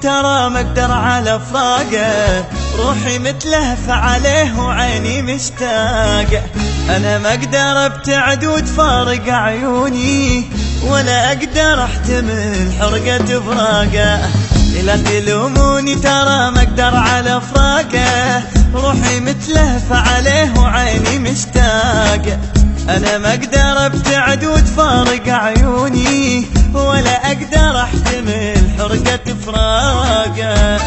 ترى ما اقدر على فراقه، روحي متلهفة عليه وعيني مشتاقة. انا ما اقدر ابتعد وتفارق عيوني، ولا اقدر احتمل حرقة فراقه. لا تلوموني ترى ما اقدر على فراقه، روحي متلهفة عليه وعيني مشتاقة. انا ما اقدر ابتعد وتفارق عيوني، ولا اقدر احتمل حرقة فراقه.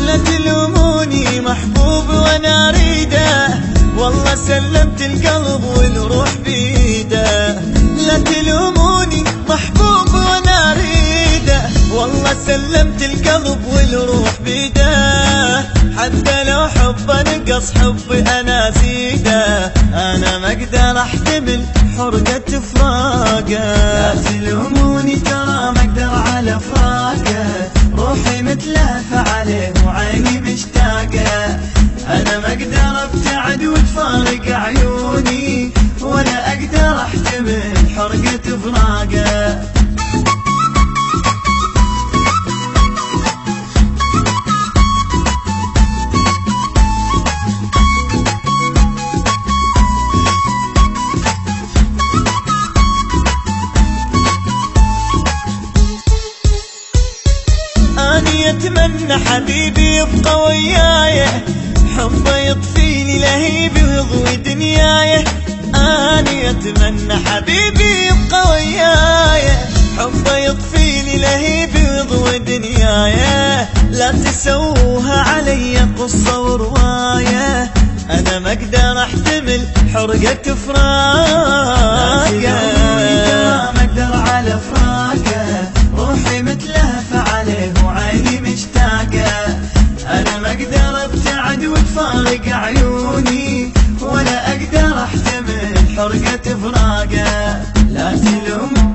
لا تلوموني محبوب وانا اريده، والله سلمت القلب والروح بيده. لا تلوموني محبوب وانا اريده، والله سلمت القلب والروح بيده. حتى لو حب نقص حبي انا زيده، انا ما اقدر احتمل حرقة فراقه. لا تلوموني ترى ما اقدر على فراقه، روحي متلهفة عليه وعيني مشتاقة. انا ما اقدر ابتعد وتفارق عيوني، ولا اقدر احتمل حرقة فراقه. أني أتمنى حبيبي يبقى وياي، حبه يطفيلي لهيبي ويضوي دنياي. أني أتمنى حبيبي يبقى وياي، حبه يطفيلي لهيبي ويضوي دنياي. لا تسووها علي قصة ورواية، أنا ما أقدر أحتمل حرقة فراقه. ما أقدر على فراقه، روحي متلهفة عليه وعيني مشتاقة. أنا ما أقدر أبتعد وتفارق عيوني، ولا أقدر أحتمل حرقة فراقه. لا تلوم